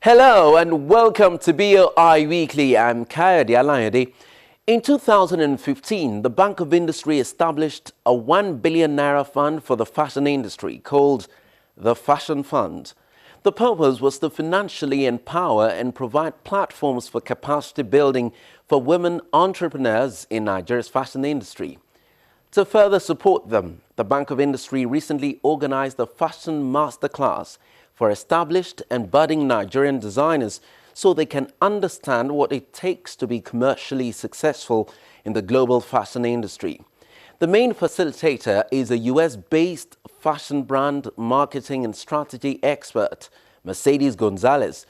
Hello and welcome to BoI Weekly. I'm Kayode Alayode. In 2015, the Bank of Industry established a 1 billion naira fund for the fashion industry called the Fashion Fund. The purpose was to financially empower and provide platforms for capacity building for women entrepreneurs in Nigeria's fashion industry. To further support them, the Bank of Industry recently organized a fashion masterclass for established and budding Nigerian designers so they can understand what it takes to be commercially successful in the global fashion industry. The main facilitator is a US-based fashion brand marketing and strategy expert, Gonzalez.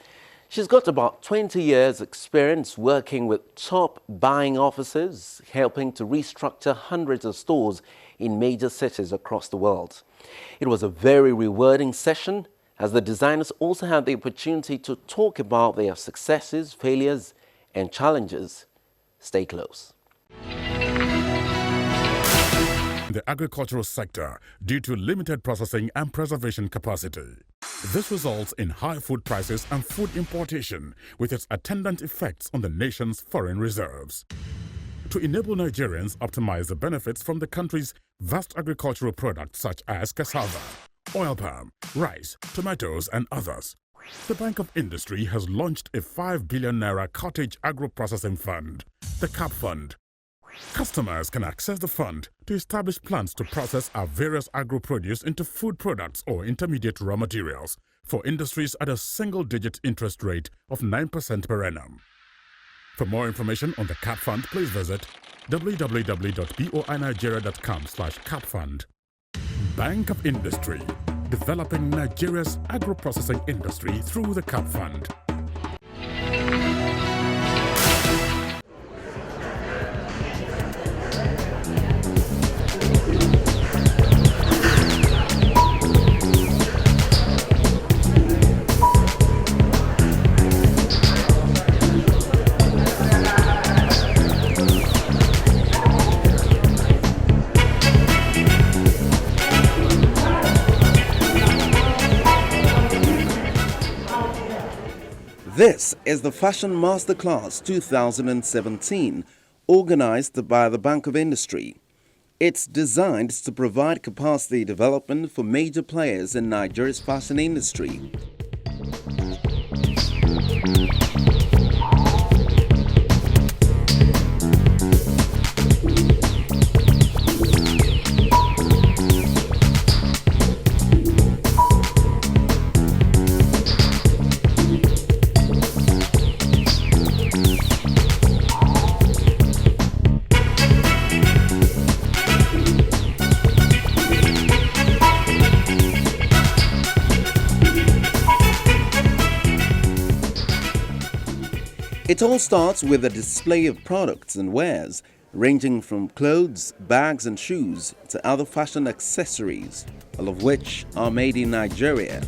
She's got about 20 years experience working with top buying offices, helping to restructure hundreds of stores in major cities across the world. It was a very rewarding session, as the designers also had the opportunity to talk about their successes, failures, and challenges. Stay close. The agricultural sector due to limited processing and preservation capacity. This results in high food prices and food importation with its attendant effects on the nation's foreign reserves. To enable Nigerians optimize the benefits from the country's vast agricultural products such as cassava, oil palm, rice, tomatoes, and others, the Bank of Industry has launched a 5 billion naira cottage agro-processing fund, the CAP Fund. Customers can access the fund to establish plans to process our various agro-produce into food products or intermediate raw materials for industries at a single-digit interest rate of 9% per annum. For more information on the CAP Fund, please visit www.boinigeria.com/capfund. Bank of Industry, developing Nigeria's agro-processing industry through the CAP Fund. This is the Fashion Masterclass 2017, organized by the Bank of Industry. It's designed to provide capacity development for major players in Nigeria's fashion industry. It all starts with a display of products and wares, ranging from clothes, bags and shoes to other fashion accessories, all of which are made in Nigeria.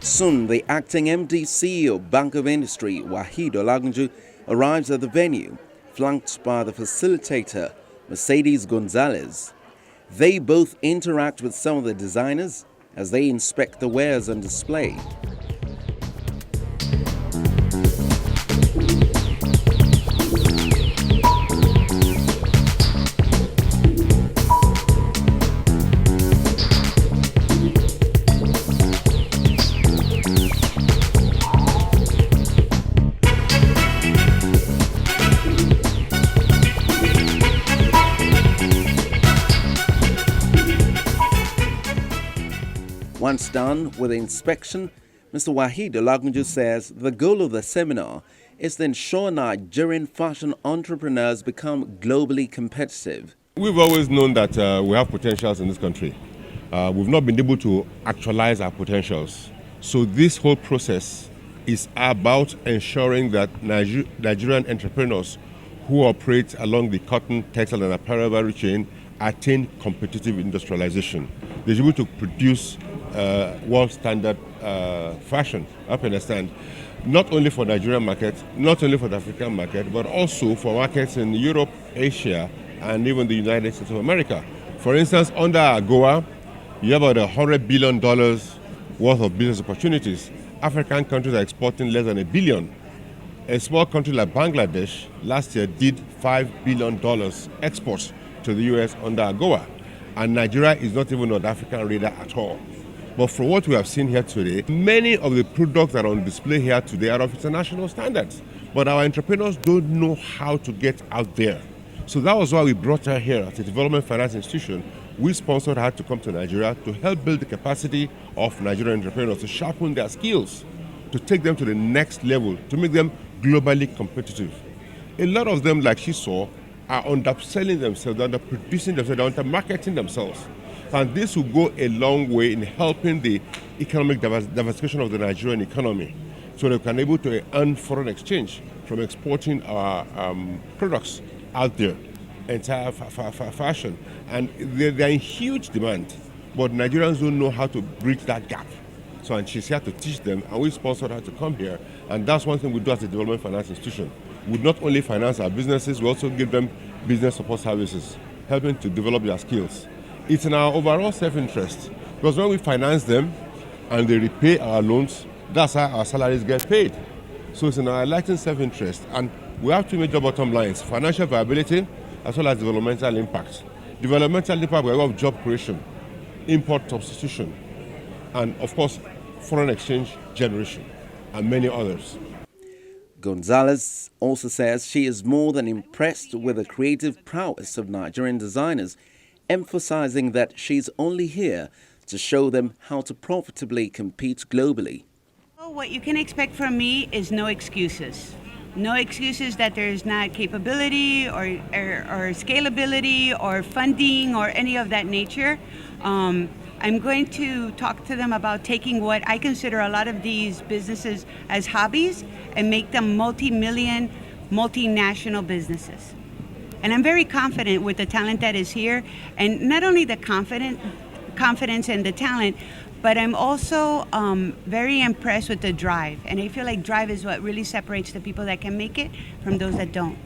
Soon, the acting MD CEO Bank of Industry, Waheed Olagunju, arrives at the venue, flanked by the facilitator, Gonzalez. They both interact with some of the designers as they inspect the wares on display. Once done with the inspection, Mr. Waheed Olagunju says the goal of the seminar is to ensure Nigerian fashion entrepreneurs become globally competitive. We've always known that we have potentials in this country. We've not been able to actualize our potentials. So this whole process is about ensuring that Nigerian entrepreneurs who operate along the cotton, textile and apparel value chain attain competitive industrialization. They're able to produce world standard fashion, I understand. not only for Nigerian market, not only for the African market, but also for markets in Europe, Asia, and even the United States of America. For instance, under AGOA, you have about $100 billion worth of business opportunities. African countries are exporting less than $1 billion. A small country like Bangladesh last year did $5 billion exports to the US under AGOA. And Nigeria is not even on the African radar at all. But from what we have seen here today, many of the products that are on display here today are of international standards. But our entrepreneurs don't know how to get out there. So that was why we brought her here at the Development Finance Institution. We sponsored her to come to Nigeria to help build the capacity of Nigerian entrepreneurs, to sharpen their skills, to take them to the next level, to make them globally competitive. A lot of them, like she saw, are underselling themselves, underproducing themselves, undermarketing themselves. And this will go a long way in helping the economic diversification of the Nigerian economy, so they can be able to earn foreign exchange from exporting our products out there, entire fashion. And they're in huge demand, but Nigerians don't know how to bridge that gap. So, and she's here to teach them, and we sponsored her to come here. And that's one thing we do as a Development Finance Institution. We not only finance our businesses, we also give them business support services, helping to develop their skills. It's in our overall self-interest, because when we finance them and they repay our loans, that's how our salaries get paid. So it's in our enlightened self-interest. And we have two major bottom lines: financial viability as well as developmental impact. Developmental impact, we have job creation, import substitution, and of course, foreign exchange generation, and many others. Gonzalez also says she is more than impressed with the creative prowess of Nigerian designers, emphasizing that she's only here to show them how to profitably compete globally. Well, what you can expect from me is no excuses. No excuses that there's not capability or scalability or funding or any of that nature. I'm going to talk to them about taking what I consider a lot of these businesses as hobbies and make them multi-million, multinational businesses. And I'm very confident with the talent that is here, and not only the confidence and the talent, but I'm also very impressed with the drive. And I feel like drive is what really separates the people that can make it from those that don't.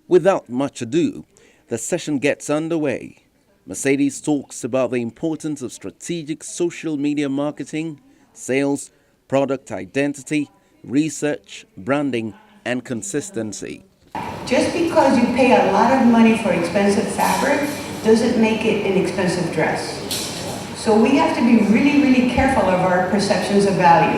Without much ado, the session gets underway. Mercedes talks about the importance of strategic social media marketing, sales, product identity, research, branding, and consistency. Just because you pay a lot of money for expensive fabric doesn't make it an expensive dress. So we have to be really, really careful of our perceptions of value.